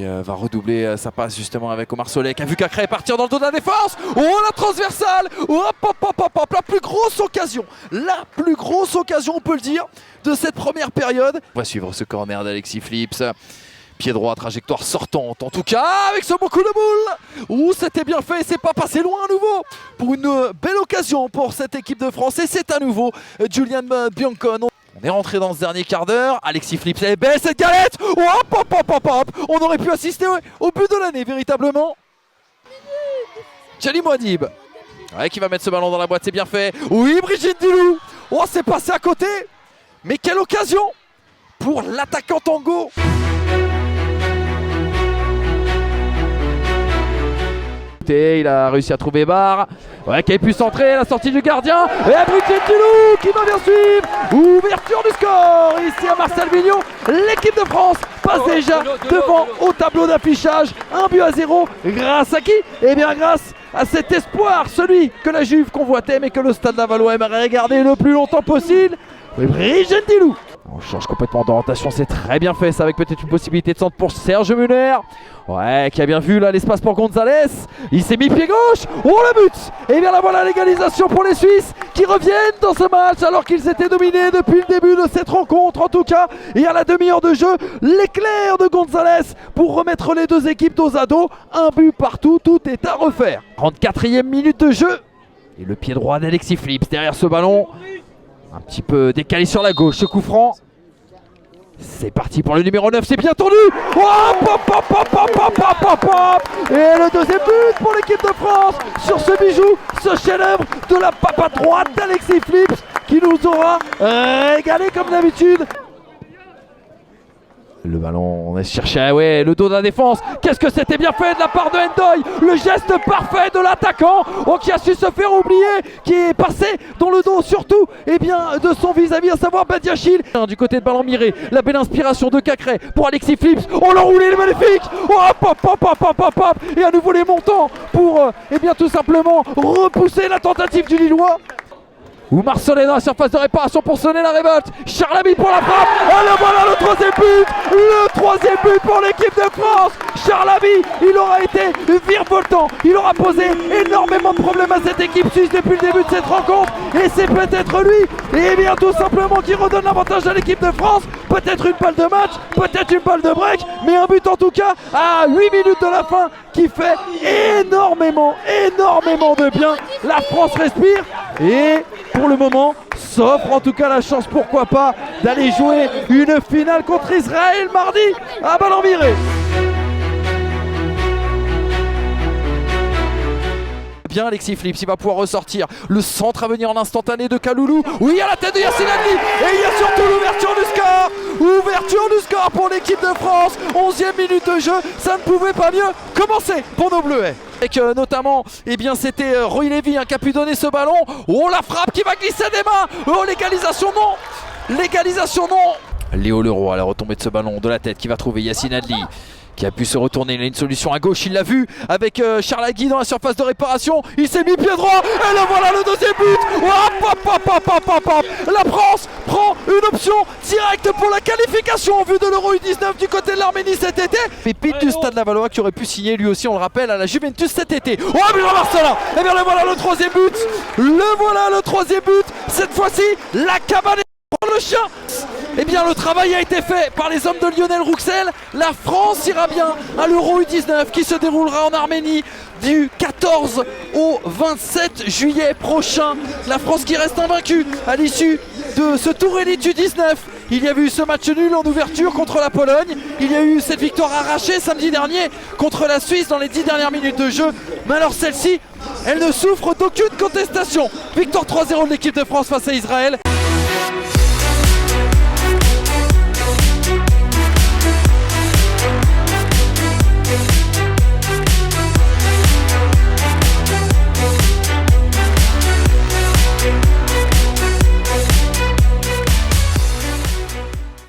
qui va redoubler sa passe justement avec Omar Solé qui a vu Cacré partir dans le dos de la défense. Oh, la transversale. Hop, hop, hop, hop, hop. La plus grosse occasion on peut le dire de cette première période. On va suivre ce corner d'Alexis Flips. Pied droit, trajectoire sortante en tout cas avec ce beau coup de boule. Ouh, c'était bien fait, c'est pas passé loin à nouveau pour une belle occasion pour cette équipe de France et c'est à nouveau Julian Biancon. On est rentré dans ce dernier quart d'heure. Alexis Flips, elle est belle cette galette. Oh, hop, hop, hop, hop, hop. On aurait pu assister au but de l'année véritablement. Djali Mouadib qui va mettre ce ballon dans la boîte, c'est bien fait. Oui, Brigitte Dilou. Oh, c'est passé à côté. Mais quelle occasion pour l'attaquant Tango. Il a réussi à trouver Barre, qui a pu centrer, la sortie du gardien, et Brigitte Dilou qui va bien suivre, ouverture du score ici à Marcel Vigneault. L'équipe de France passe déjà devant au tableau d'affichage, 1-0, grâce à qui? Eh bien grâce à cet espoir, celui que la Juve convoitait mais que le Stade Lavallois aimerait garder le plus longtemps possible, Brigitte Dilou. On change complètement d'orientation, c'est très bien fait ça avec peut-être une possibilité de centre pour Serge Muller. Qui a bien vu là l'espace pour Gonzalez. Il s'est mis pied gauche. Oh, le but. Et bien là voilà l'égalisation pour les Suisses qui reviennent dans ce match alors qu'ils étaient dominés depuis le début de cette rencontre en tout cas. Et à la demi-heure de jeu, l'éclair de Gonzalez pour remettre les deux équipes dos à dos. Un but partout, tout est à refaire. 34e minute de jeu. Et le pied droit d'Alexis Flips derrière ce ballon. Un petit peu décalé sur la gauche, ce coup franc. C'est parti pour le numéro 9, c'est bien tendu. Hop, hop, hop, hop, hop, hop, hop, hop, hop. Et le deuxième but pour l'équipe de France sur ce bijou, ce chef-d'œuvre de la papatte droite d'Alexis Flips qui nous aura régalé comme d'habitude. Le ballon, on est cherché, le dos de la défense. Qu'est-ce que c'était bien fait de la part de Ndoye. Le geste parfait de l'attaquant qui a su se faire oublier, qui est passé dans le dos surtout de son vis-à-vis, à savoir Badiachil. Du côté de ballon miré, la belle inspiration de Cacré pour Alexis Flips. Oh, l'enroulé, il est magnifique. Oh, hop, hop, hop, hop, hop, hop, hop. Et à nouveau les montants pour tout simplement repousser la tentative du Lillois. Oumar Solé dans la surface de réparation pour sonner la révolte. Charles Ami pour la frappe. Et le voilà le troisième but. Le troisième but pour l'équipe de France. Charles Ami, il aura été virevoltant. Il aura posé énormément de problèmes à cette équipe suisse depuis le début de cette rencontre. Et c'est peut-être lui, et bien tout simplement, qui redonne l'avantage à l'équipe de France. Peut-être une balle de match, peut-être une balle de break. Mais un but en tout cas à 8 minutes de la fin qui fait énormément de bien. La France respire et pour le moment s'offre en tout cas la chance, pourquoi pas, d'aller jouer une finale contre Israël mardi à ballon miré. Bien Alexis Flips, il va pouvoir ressortir le centre à venir en instantané de Kaloulou. Oui, à la tête de Yacine Adli. Et il y a surtout l'ouverture du score. Ouverture du score pour l'équipe de France. 11e minute de jeu, ça ne pouvait pas mieux commencer pour nos Bleuets. Avec notamment, c'était Roy Lévy qui a pu donner ce ballon. Oh, la frappe qui va glisser des mains. Oh, l'égalisation non. L'égalisation non. Léo Leroy à la retombée de ce ballon de la tête qui va trouver Yacine Adli, qui a pu se retourner, il a une solution à gauche, il l'a vu avec Charles Agui dans la surface de réparation, il s'est mis pied droit, et là voilà le deuxième but. Hop, hop, hop, hop, hop, hop, hop. La France prend une option directe pour la qualification en vue de l'Euro U19 du côté de l'Arménie cet été. Pépite du Stade Lavallois qui aurait pu signer lui aussi, on le rappelle, à la Juventus cet été. Oh, mais Marcelin, et bien le voilà le troisième but. Le voilà le troisième but, cette fois-ci la cabane pour le chien. Eh bien le travail a été fait par les hommes de Lionel Rouxel. La France ira bien à l'Euro U19 qui se déroulera en Arménie du 14 au 27 juillet prochain. La France qui reste invaincue à l'issue de ce Tour Elite U19. Il y a eu ce match nul en ouverture contre la Pologne. Il y a eu cette victoire arrachée samedi dernier contre la Suisse dans les 10 dernières minutes de jeu. Mais alors celle-ci, elle ne souffre d'aucune contestation. Victoire 3-0 de l'équipe de France face à Israël.